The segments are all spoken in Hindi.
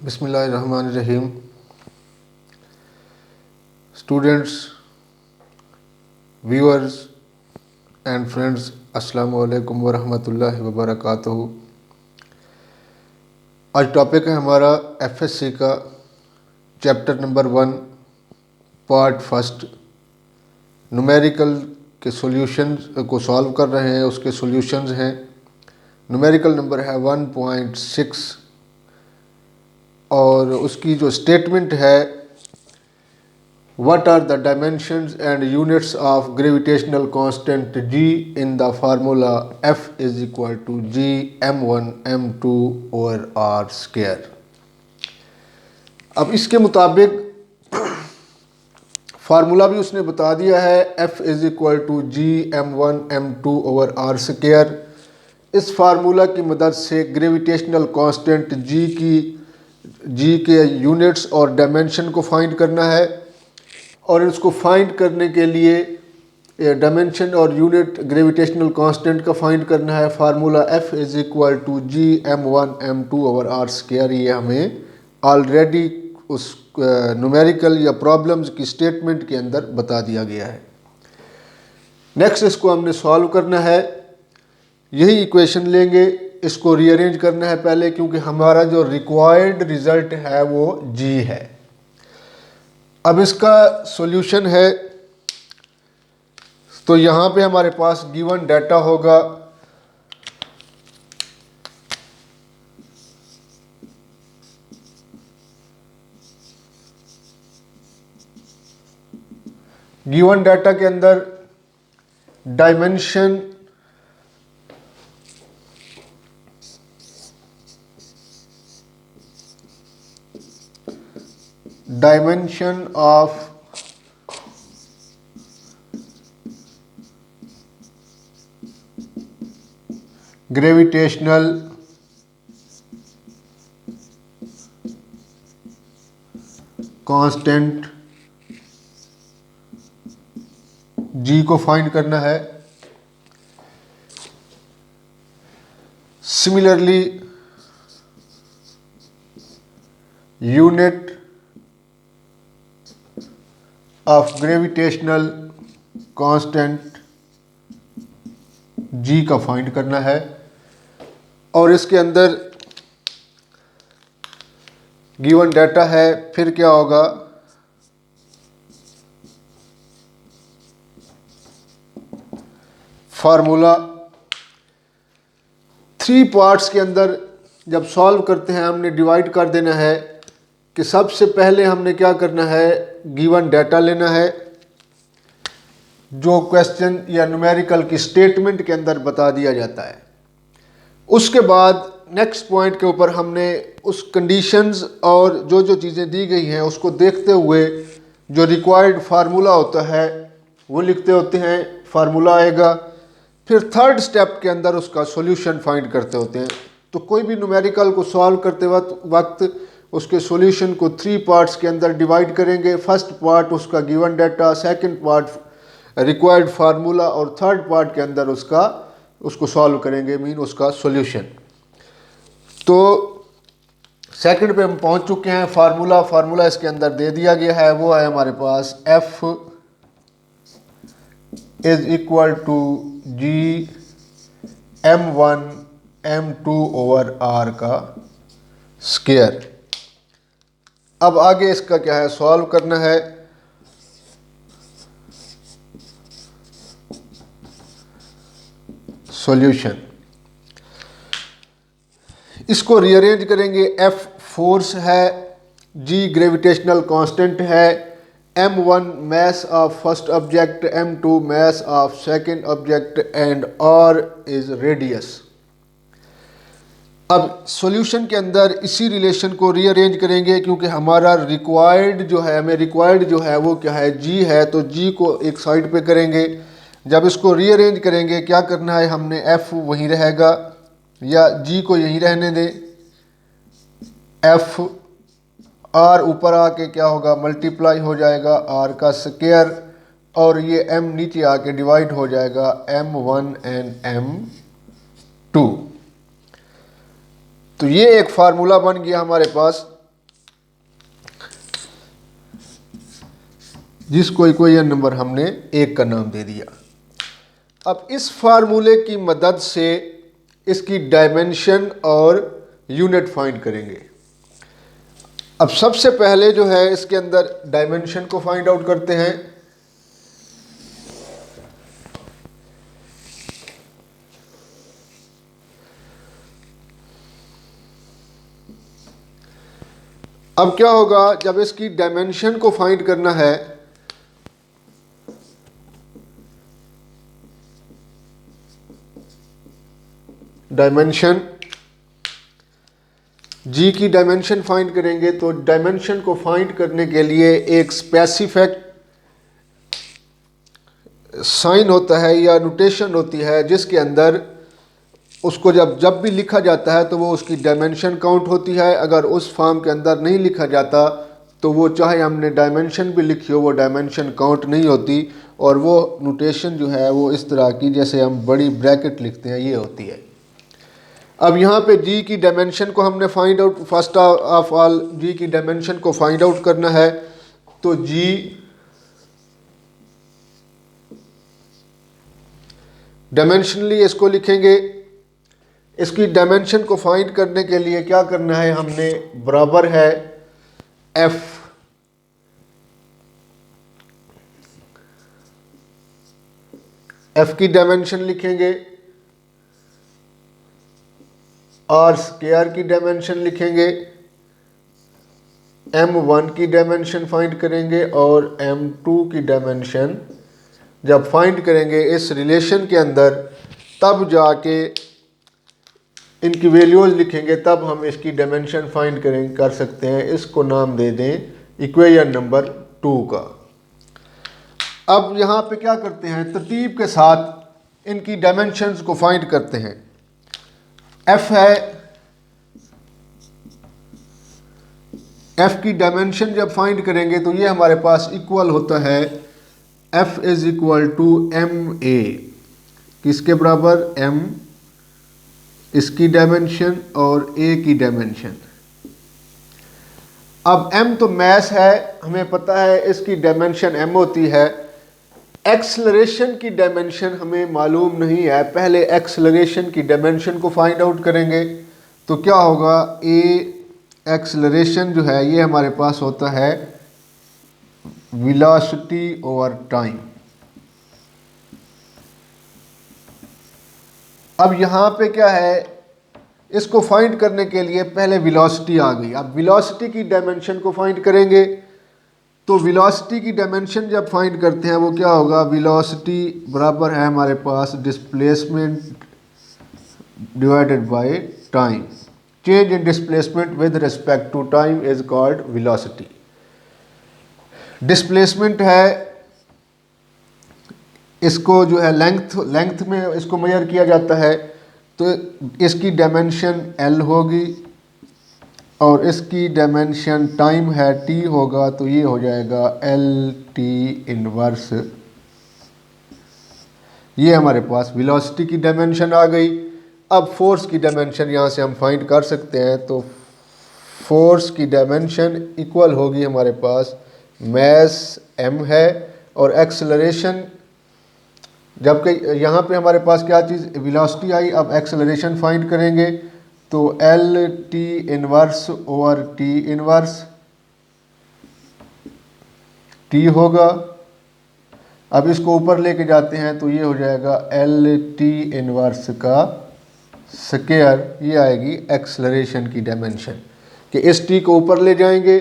बिस्मिल्लाहिर्रहमानिर्रहीम। स्टूडेंट्स, व्यूअर्स एंड फ्रेंड्स, अस्सलामु अलैकुम वरहमतुल्लाहि वबरकातुहू। आज टॉपिक है हमारा एफएससी का chapter number 1 part first. Numerical के सॉल्यूशंस को सॉल्व कर रहे हैं, उसके सॉल्यूशंस हैं। न्यूमेरिकल नंबर है 1.6 और उसकी जो स्टेटमेंट है, what are the dimensions and units of gravitational constant g in the formula F is equal to g m1 m2 over r square. अब इसके मुताबिक फार्मूला भी उसने बता दिया है, F is equal to g m1 m2 over r square. इस फार्मूला की मदद से ग्रेविटेशनल कांस्टेंट जी के यूनिट्स और डायमेंशन को फाइंड करना है, और इसको फाइंड करने के लिए डायमेंशन और यूनिट ग्रेविटेशनल कांस्टेंट का फाइंड करना है। Formula F is equal to G m1 m2 over r square. ये हमें ऑलरेडी उस न्यूमेरिकल या प्रॉब्लम्स की स्टेटमेंट के अंदर बता दिया गया है। नेक्स्ट इसको हमने सॉल्व करना है। यही इक्वेशन लेंगे, इसको रीअरेंज करना है पहले, क्योंकि हमारा जो रिक्वायर्ड रिजल्ट है वो g है। अब इसका सॉल्यूशन है, तो यहाँ पे हमारे पास गिवन डाटा होगा। गिवन डाटा के अंदर डायमेंशन ऑफ ग्रेविटेशनल कांस्टेंट जी को फाइंड करना है। Similarly unit of gravitational constant जी का फाइंड करना है, और इसके अंदर गिवन डाटा है। फिर क्या होगा, फार्मूला 3 पार्ट्स के अंदर जब सॉल्व करते हैं हमने डिवाइड कर देना है कि सबसे पहले हमने क्या करना है, गिवन डाटा लेना है जो क्वेश्चन या न्यूमेरिकल की स्टेटमेंट के अंदर बता दिया जाता है। उसके बाद नेक्स्ट पॉइंट के ऊपर हमने उस कंडीशंस और जो जो चीज़ें दी गई हैं उसको देखते हुए जो रिक्वायर्ड फार्मूला होता है वो लिखते होते हैं, फार्मूला आएगा। फिर थर्ड स्टेप के अंदर उसका सॉल्यूशन फाइंड करते होते हैं। तो कोई भी न्यूमेरिकल को सॉल्व करते वक्त उसके सॉल्यूशन को 3 पार्ट्स के अंदर डिवाइड करेंगे। फर्स्ट पार्ट उसका given data, second part required formula, और थर्ड पार्ट के अंदर उसको सॉल्व करेंगे, मीन उसका सॉल्यूशन। तो सेकंड पे हम पहुंच चुके हैं। फार्मूला इसके अंदर दे दिया गया है, वो है हमारे पास F is equal to G m1 m2 over r का स्क्वायर। अब आगे इसका क्या है, सॉल्व करना है। सॉल्यूशन, इसको रीअरेंज करेंगे। F फोर्स है, G ग्रेविटेशनल कांस्टेंट है, m1 mass of first object, m2 mass of second object and r is radius. अब सॉल्यूशन के अंदर इसी रिलेशन को रीअरेंज करेंगे, क्योंकि हमारा रिक्वायर्ड जो है वो क्या है, g है, तो g को एक साइड पे करेंगे। जब इसको रीअरेंज करेंगे क्या करना है, हमने F वहीं रहेगा या g को यहीं रहने दें। F r ऊपर आके क्या होगा, मल्टीप्लाई हो जाएगा r का स्क्वायर, और ये m नीचे आके डिवाइड हो जाएगा m1 एंड m2। तो ये एक फार्मूला बन गया हमारे पास जिसको इक्वेशन नंबर हमने 1 का नाम दे दिया। अब इस फार्मूले की मदद से इसकी डायमेंशन और यूनिट फाइंड करेंगे। अब सबसे पहले जो है इसके अंदर डायमेंशन को फाइंड आउट करते हैं। अब क्या होगा, जब इसकी डायमेंशन को फाइंड करना है डायमेंशन जी की डायमेंशन फाइंड करेंगे, तो डायमेंशन को फाइंड करने के लिए एक स्पेसिफिक साइन होता है या नोटेशन होती है, जिसके अंदर उसको जब भी लिखा जाता है तो वो उसकी डायमेंशन काउंट होती है। अगर उस फॉर्म के अंदर नहीं लिखा जाता तो वो चाहे हमने डायमेंशन भी लिखी हो वो डायमेंशन काउंट नहीं होती। और वो नोटेशन जो है वो इस तरह की, जैसे हम बड़ी ब्रैकेट लिखते हैं, ये होती है। अब यहाँ पे जी की डायमेंशन को हमने find out, first of all G की डायमेंशन को फाइंड आउट करना है। तो जी डायमेंशनली इसको लिखेंगे। इसकी डायमेंशन को फाइंड करने के लिए क्या करना है, हमने बराबर है एफ की डायमेंशन लिखेंगे, आर स्क्वायर की डायमेंशन लिखेंगे, m1 की डायमेंशन फाइंड करेंगे और m2 की डायमेंशन जब फाइंड करेंगे इस रिलेशन के अंदर, तब जाके इनकी वैल्यूज लिखेंगे, तब हम इसकी डायमेंशन फाइंड कर सकते हैं। इसको नाम दे दें इक्वेशन नंबर 2 का। अब यहाँ पे क्या करते हैं, तरतीब के साथ इनकी डायमेंशंस को फाइंड करते हैं। एफ है, एफ की डायमेंशन जब फाइंड करेंगे तो ये हमारे पास इक्वल होता है F is equal to M A. किसके बराबर, एम इसकी डायमेंशन और ए की डायमेंशन। अब m तो मैस है, हमें पता है इसकी डायमेंशन m होती है। एक्सेलरेशन की डायमेंशन हमें मालूम नहीं है, पहले एक्सेलरेशन की डायमेंशन को फाइंड आउट करेंगे। तो क्या होगा, ए एक्सेलरेशन जो है ये हमारे पास होता है वेलोसिटी ओवर टाइम। अब यहाँ पे क्या है, इसको फाइंड करने के लिए पहले वेलोसिटी आ गई। अब वेलोसिटी की डायमेंशन को फाइंड करेंगे, तो वेलोसिटी की डायमेंशन जब फाइंड करते हैं वो क्या होगा, वेलोसिटी बराबर है हमारे पास displacement divided by time. Change in displacement with respect to time is called velocity. Displacement है, इसको जो है लेंथ में इसको मेजर किया जाता है, तो इसकी डायमेंशन L होगी और इसकी डायमेंशन टाइम है T होगा, तो ये हो जाएगा LT इनवर्स। ये हमारे पास वेलोसिटी की डायमेंशन आ गई। अब फोर्स की डायमेंशन यहाँ से हम फाइंड कर सकते हैं। तो फोर्स की डायमेंशन इक्वल होगी हमारे पास मैस m है और एक्सेलरेशन, जबकि यहाँ पे हमारे पास क्या चीज़ वेलोसिटी आई। अब एक्सेलरेशन फाइंड करेंगे तो L T inverse over T inverse T होगा। अब इसको ऊपर लेके जाते हैं तो ये हो जाएगा एल टी इनवर्स का स्क्वायर। ये आएगी एक्सेलरेशन की डायमेंशन, कि इस टी को ऊपर ले जाएंगे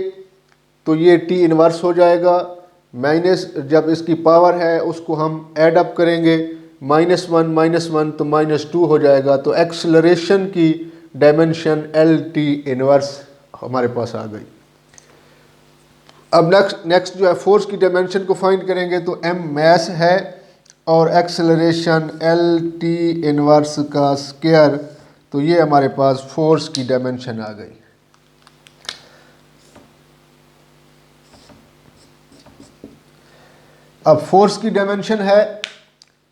तो ये टी इनवर्स हो जाएगा, माइनस जब इसकी पावर है उसको हम ऐड अप करेंगे, -1 तो -2 हो जाएगा। तो एक्सेलरेशन की डायमेंशन एल टी इनवर्स हमारे पास आ गई। अब नेक्स्ट जो है फोर्स की डायमेंशन को फाइंड करेंगे, तो m मैस है और एक्सेलरेशन एल टी इनवर्स का स्क्वायर, तो ये हमारे पास फोर्स की डायमेंशन आ गई। अब फोर्स की डायमेंशन है,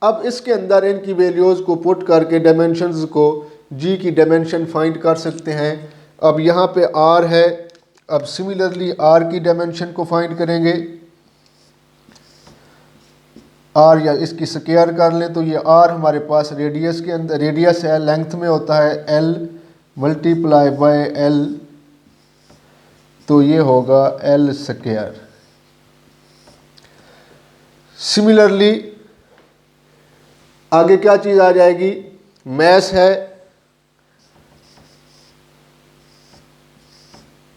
अब इसके अंदर इनकी वैल्यूज़ को पुट करके डायमेंशंस को जी की डायमेंशन फाइंड कर सकते हैं। अब यहाँ पे आर है, अब सिमिलरली आर की डायमेंशन को फाइंड करेंगे। आर या इसकी स्क्वायर कर लें तो ये आर हमारे पास रेडियस के अंदर, रेडियस है, लेंथ में होता है एल मल्टीप्लाई बाय एल, तो ये होगा एल स्क्वायर। सिमिलरली आगे क्या चीज़ आ जाएगी, मैस है,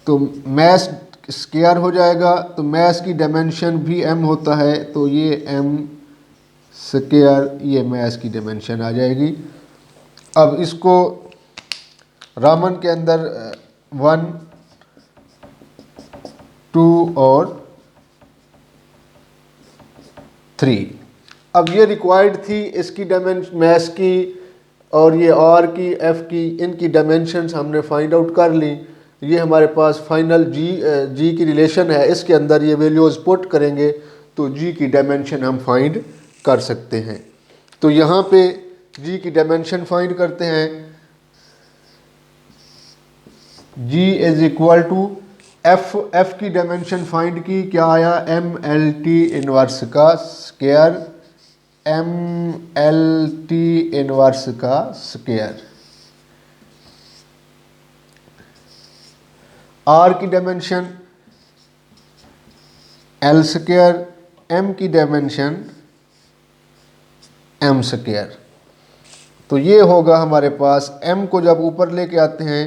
तो मैस स्क्वायर हो जाएगा, तो मैस की डायमेंशन भी m होता है, तो ये m स्क्वायर, ये मैस की डायमेंशन आ जाएगी। अब इसको रामन के अंदर 1, 2 और 3, अब ये रिक्वायर्ड थी इसकी डायमेंशन मैस की और ये आर की, एफ की, इनकी डायमेंशंस हमने फाइंड आउट कर ली। ये हमारे पास फाइनल जी की रिलेशन है, इसके अंदर ये वैल्यूज़ पुट करेंगे तो जी की डायमेंशन हम फाइंड कर सकते हैं। तो यहाँ पे जी की डायमेंशन फाइंड करते हैं। G is equal to F की डायमेंशन फाइंड की, क्या आया, एम एल टी इनवर्स का square, M L T inverse का स्क्वायर। आर की डायमेंशन एल स्क्वायर, एम की डायमेंशन एम स्क्वायर। तो ये होगा हमारे पास, एम को जब ऊपर लेके आते हैं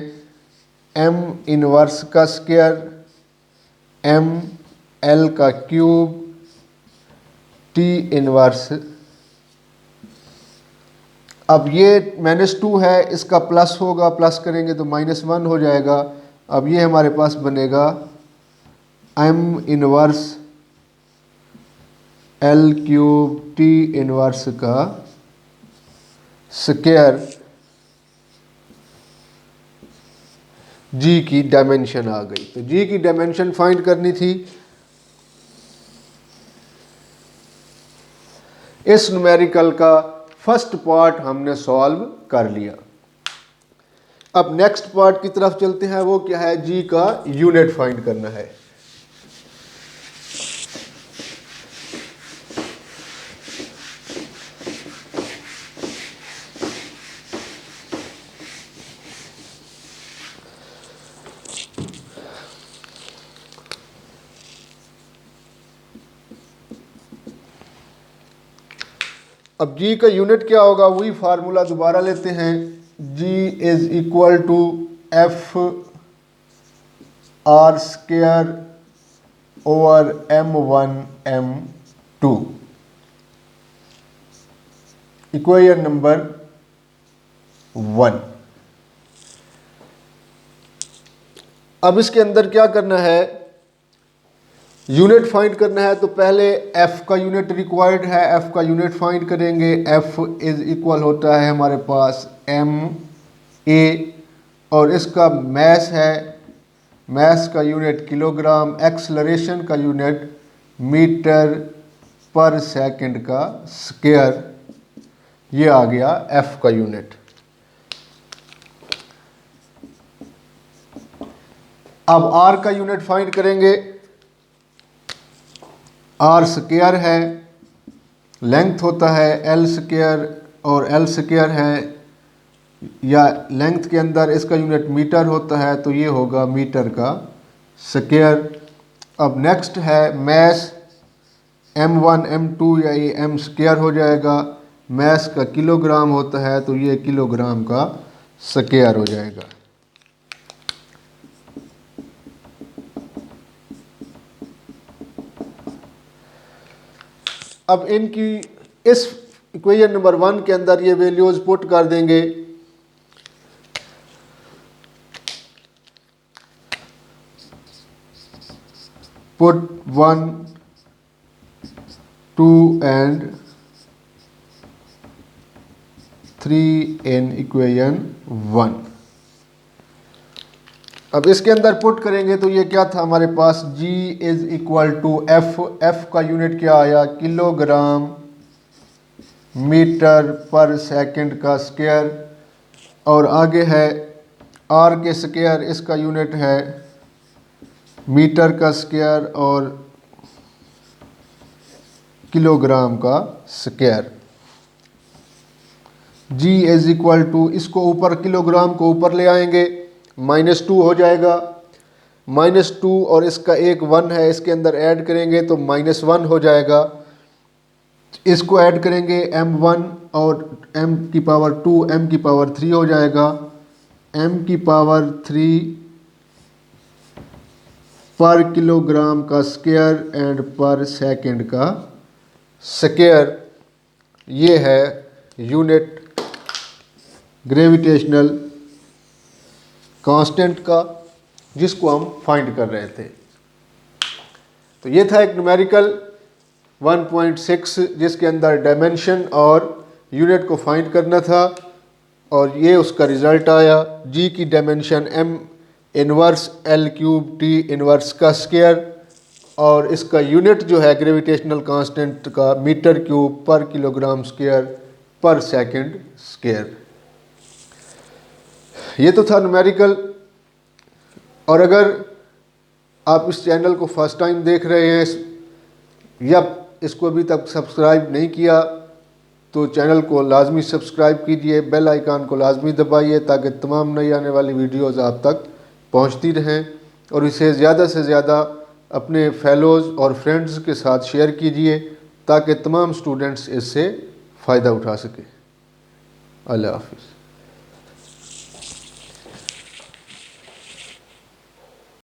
एम इनवर्स का स्क्वायर, एम एल का क्यूब, टी इनवर्स। अब ये -2 है, इसका प्लस होगा, प्लस करेंगे तो -1 हो जाएगा। अब ये हमारे पास बनेगा M inverse L cube T inverse का स्क्वायर। जी की डायमेंशन आ गई, तो जी की डायमेंशन फाइंड करनी थी। इस न्यूमेरिकल का फर्स्ट पार्ट हमने सॉल्व कर लिया। अब नेक्स्ट पार्ट की तरफ चलते हैं, वो क्या है, जी का यूनिट फाइंड करना है। अब जी का यूनिट क्या होगा, वही फार्मूला दोबारा लेते हैं। G is equal to F R square over m1 m2, equation number 1। अब इसके अंदर क्या करना है, यूनिट फाइंड करना है। तो पहले f का यूनिट रिक्वायर्ड है, f का यूनिट फाइंड करेंगे। f इज इक्वल होता है हमारे पास ma, और इसका मैस है, मैस का यूनिट किलोग्राम, एक्सलरेशन का यूनिट मीटर पर सेकंड का स्क्वायर। ये आ गया f का यूनिट। अब r का यूनिट फाइंड करेंगे। आर स्क्वायर है, लेंथ होता है एल स्क्वायर, और एल स्क्वायर है या लेंथ के अंदर इसका यूनिट मीटर होता है, तो ये होगा मीटर का स्क्वायर। अब नेक्स्ट है मैस, m1 m2 या ये m स्क्वायर हो जाएगा। मैस का किलोग्राम होता है, तो ये किलोग्राम का स्क्वायर हो जाएगा। अब इनकी इस इक्वेशन नंबर 1 के अंदर ये वैल्यूज पुट कर देंगे। Put 1, 2 and 3 in equation 1। अब इसके अंदर पुट करेंगे तो ये क्या था हमारे पास, G is equal to F का यूनिट क्या आया, किलोग्राम मीटर पर सेकंड का स्क्वायर, और आगे है R के स्क्वायर, इसका यूनिट है मीटर का स्क्वायर, और किलोग्राम का square. G is equal to, इसको ऊपर किलोग्राम को ऊपर ले आएंगे, -2 हो जाएगा। -2 और इसका एक 1 है, इसके अंदर ऐड करेंगे तो -1 हो जाएगा। इसको ऐड करेंगे m1 और m की पावर 2 m की पावर 3 हो जाएगा। m की पावर 3 पर किलोग्राम का स्क्वायर एंड पर सेकंड का स्क्वायर। ये है यूनिट ग्रेविटेशनल कांस्टेंट का, जिसको हम फाइंड कर रहे थे। तो ये था एक न्यूमेरिकल 1.6 जिसके अंदर डायमेंशन और यूनिट को फाइंड करना था, और ये उसका रिज़ल्ट आया। जी की dimension m inverse L³ T inverse का स्क्वायर, और इसका यूनिट जो है ग्रेविटेशनल कांस्टेंट का मीटर क्यूब पर किलोग्राम स्क्वायर पर सेकंड स्क्वायर। ये तो था न्यूमेरिकल। और अगर आप इस चैनल को फर्स्ट टाइम देख रहे हैं या इसको अभी तक सब्सक्राइब नहीं किया, तो चैनल को लाजमी सब्सक्राइब कीजिए, बेल आइकन को लाजमी दबाइए ताकि तमाम नई आने वाली वीडियोज़ आप तक पहुंचती रहें, और इसे ज़्यादा से ज़्यादा अपने फेलोज़ और फ्रेंड्स के साथ शेयर कीजिए ताकि तमाम स्टूडेंट्स इससे फ़ायदा उठा सकें। अल्लाह हाफ़िज़।